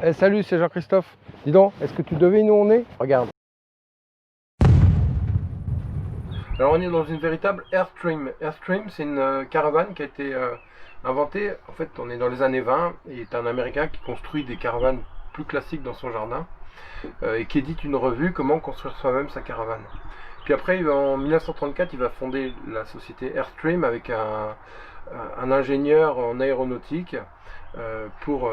Eh, salut, c'est Jean-Christophe. Dis donc, est-ce que tu devines où on est? Regarde. Alors on est dans une véritable Airstream. Airstream, c'est une caravane qui a été inventée, en fait on est dans les années 20, et c'est un Américain qui construit des caravanes plus classiques dans son jardin, et qui édite une revue, Comment construire soi-même sa caravane. Puis après, en 1934, il va fonder la société Airstream avec un ingénieur en aéronautique pour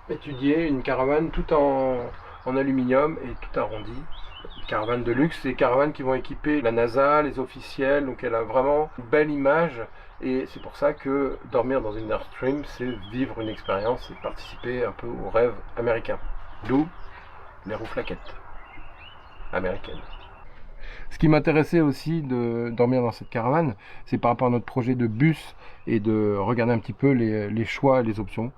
étudier une caravane tout en aluminium et tout arrondi. Une caravane de luxe, c'est des caravanes qui vont équiper la NASA, les officiels, donc elle a vraiment une belle image, et c'est pour ça que dormir dans une Airstream, c'est vivre une expérience et participer un peu au rêve américain. D'où les roues flaquettes américaines. Ce qui m'intéressait aussi de dormir dans cette caravane, c'est par rapport à notre projet de bus et de regarder un petit peu les choix et les options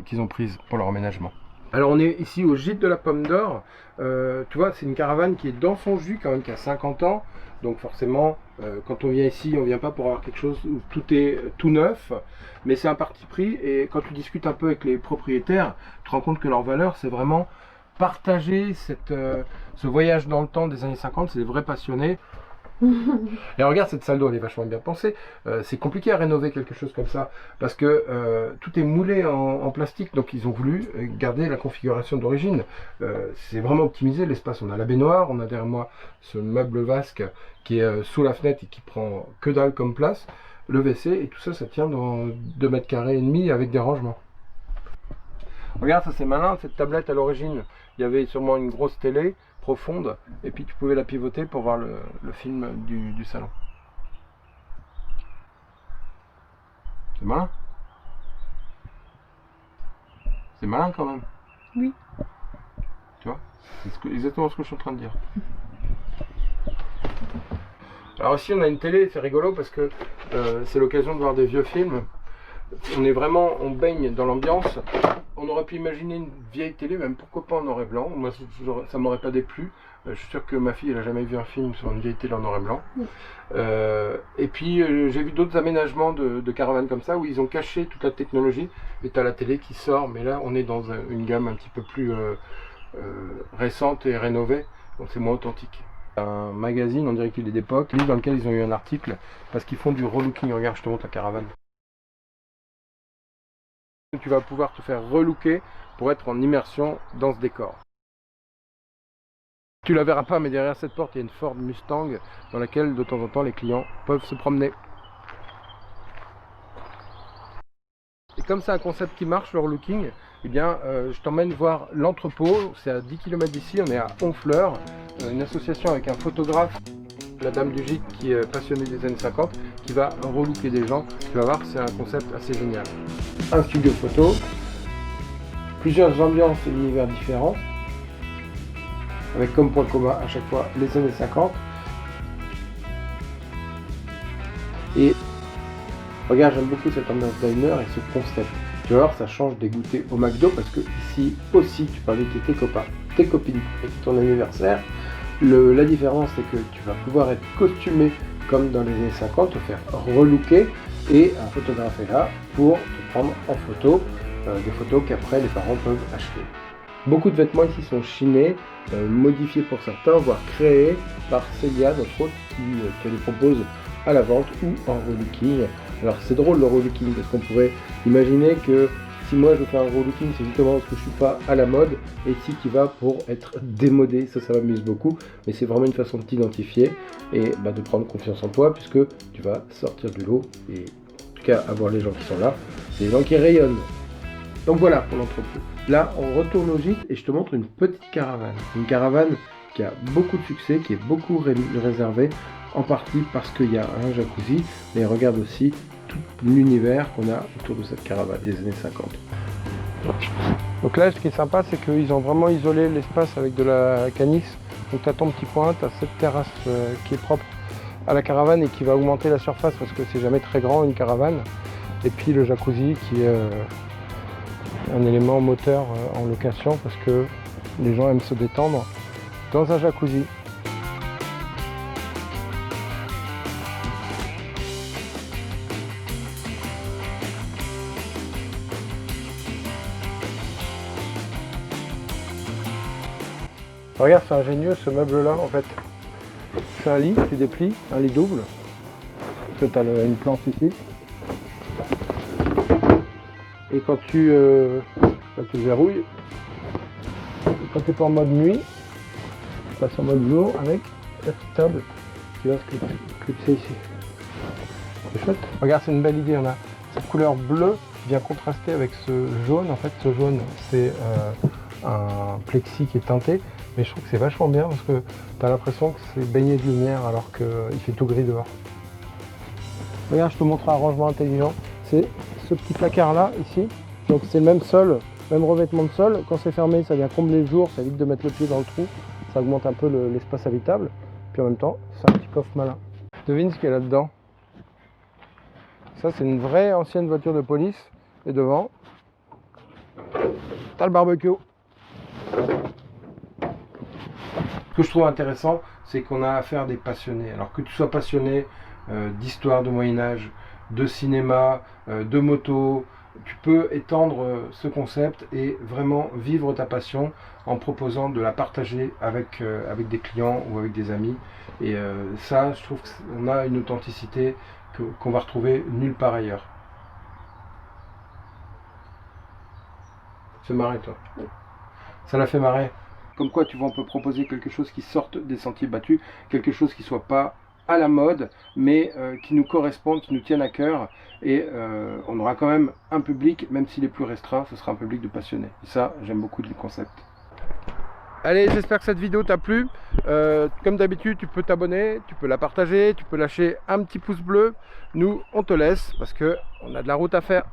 qu'ils ont prises pour leur aménagement. Alors on est ici au gîte de la Pomme d'Or. Tu vois, c'est une caravane qui est dans son jus quand même, qui a 50 ans. Donc forcément, quand on vient ici, on ne vient pas pour avoir quelque chose où tout est tout neuf. Mais c'est un parti pris, et quand tu discutes un peu avec les propriétaires, tu te rends compte que leur valeur, c'est vraiment partager ce voyage dans le temps des années 50. C'est des vrais passionnés. Et regarde, cette salle d'eau, elle est vachement bien pensée. C'est compliqué à rénover quelque chose comme ça, parce que tout est moulé en plastique, donc ils ont voulu garder la configuration d'origine. C'est vraiment optimisé l'espace. On a la baignoire, on a derrière moi ce meuble vasque qui est sous la fenêtre et qui prend que dalle comme place, le WC, et tout ça, ça tient dans 2,5 mètres carrés avec des rangements. Regarde, ça c'est malin, cette tablette à l'origine, il y avait sûrement une grosse télé profonde, et puis tu pouvais la pivoter pour voir le film du salon. C'est malin. C'est malin quand même. Oui. Tu vois, c'est exactement ce que je suis en train de dire. Alors ici on a une télé, c'est rigolo parce que c'est l'occasion de voir des vieux films. On baigne dans l'ambiance. On aurait pu imaginer une vieille télé, même pourquoi pas en noir et blanc. Moi, ça m'aurait pas déplu. Je suis sûr que ma fille, elle a jamais vu un film sur une vieille télé en noir et blanc. Et puis, j'ai vu d'autres aménagements de caravanes comme ça, où ils ont caché toute la technologie. Et tu as la télé qui sort, mais là, on est dans une gamme un petit peu plus récente et rénovée. Donc, c'est moins authentique. Un magazine, on dirait qu'il est d'époque, dans lequel ils ont eu un article, parce qu'ils font du relooking. Regarde, je te montre la caravane. Tu vas pouvoir te faire relooker pour être en immersion dans ce décor. Tu la verras pas, mais derrière cette porte, il y a une Ford Mustang dans laquelle de temps en temps les clients peuvent se promener. Et comme c'est un concept qui marche, le relooking, eh bien, je t'emmène voir l'entrepôt. C'est à 10 km d'ici, on est à Honfleur, une association avec un photographe, la dame du gîte qui est passionnée des années 50, qui va relooker des gens. Tu vas voir, c'est un concept assez génial. Un studio photo, plusieurs ambiances et univers différents, avec comme point commun à chaque fois les années 50. Et regarde, j'aime beaucoup cette ambiance diner et ce concept. Tu vas voir, ça change des goûters au McDo, parce que ici aussi tu peux inviter tes copains, tes copines, et c'est ton anniversaire. La différence, c'est que tu vas pouvoir être costumé comme dans les années 50, te faire relooker, et un photographe est là pour te prendre en photo, des photos qu'après les parents peuvent acheter. Beaucoup de vêtements ici sont chinés, modifiés pour certains, voire créés par Celia, notre autre, qui les propose à la vente ou en relooking. Alors c'est drôle le relooking, parce qu'on pourrait imaginer que si moi je fais un relooking, c'est justement parce que je suis pas à la mode, et si tu vas pour être démodé, ça m'amuse beaucoup, mais c'est vraiment une façon de t'identifier et de prendre confiance en toi, puisque tu vas sortir du lot, et en tout cas avoir les gens qui sont là, c'est les gens qui rayonnent. Donc voilà pour l'entrepôt. Là on retourne au gîte et je te montre une petite caravane. Une caravane qui a beaucoup de succès, qui est beaucoup réservée, en partie parce qu'il y a un jacuzzi, mais regarde aussi tout l'univers qu'on a autour de cette caravane des années 50. Donc là, ce qui est sympa, c'est qu'ils ont vraiment isolé l'espace avec de la canix. Donc tu as ton petit coin, tu as cette terrasse qui est propre à la caravane et qui va augmenter la surface, parce que c'est jamais très grand une caravane. Et puis le jacuzzi qui est un élément moteur en location, parce que les gens aiment se détendre dans un jacuzzi. Regarde, c'est ingénieux ce meuble-là en fait. C'est un lit, tu déplies, un lit double. Tu as une planche ici. Et quand tu le verrouilles, quand tu n'es pas en mode nuit, tu passes en mode jour avec la petite table qui va se clipser ici. C'est chouette. Regarde, c'est une belle idée. On a cette couleur bleue qui vient contraster avec ce jaune. En fait, ce jaune, c'est un plexi qui est teinté. Mais je trouve que c'est vachement bien parce que tu as l'impression que c'est baigné de lumière alors qu'il fait tout gris dehors. Regarde, je te montre un rangement intelligent. C'est ce petit placard là, ici. Donc c'est le même sol, même revêtement de sol. Quand c'est fermé, ça vient combler le jour, ça évite de mettre le pied dans le trou. Ça augmente un peu l'espace habitable. Puis en même temps, c'est un petit coffre malin. Devine ce qu'il y a là-dedans. Ça, c'est une vraie ancienne voiture de police. Et devant, t'as le barbecue. Ce que je trouve intéressant, c'est qu'on a affaire à des passionnés. Alors que tu sois passionné d'histoire, de Moyen-Âge, de cinéma, de moto, tu peux étendre ce concept et vraiment vivre ta passion en proposant de la partager avec des clients ou avec des amis. Et ça, je trouve qu'on a une authenticité qu'on va retrouver nulle part ailleurs. C'est marré, toi. Ça l'a fait marrer. Comme quoi, tu vois, on peut proposer quelque chose qui sorte des sentiers battus, quelque chose qui soit pas à la mode, mais qui nous corresponde, qui nous tienne à cœur. Et on aura quand même un public, même s'il est plus restreint, ce sera un public de passionnés. Et ça, j'aime beaucoup le concept. Allez, j'espère que cette vidéo t'a plu. Comme d'habitude, tu peux t'abonner, tu peux la partager, tu peux lâcher un petit pouce bleu. Nous, on te laisse parce qu'on a de la route à faire.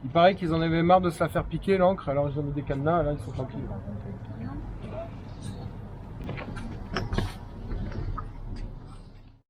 Il paraît qu'ils en avaient marre de se la faire piquer l'encre, alors ils ont mis des cadenas, là ils sont tranquilles.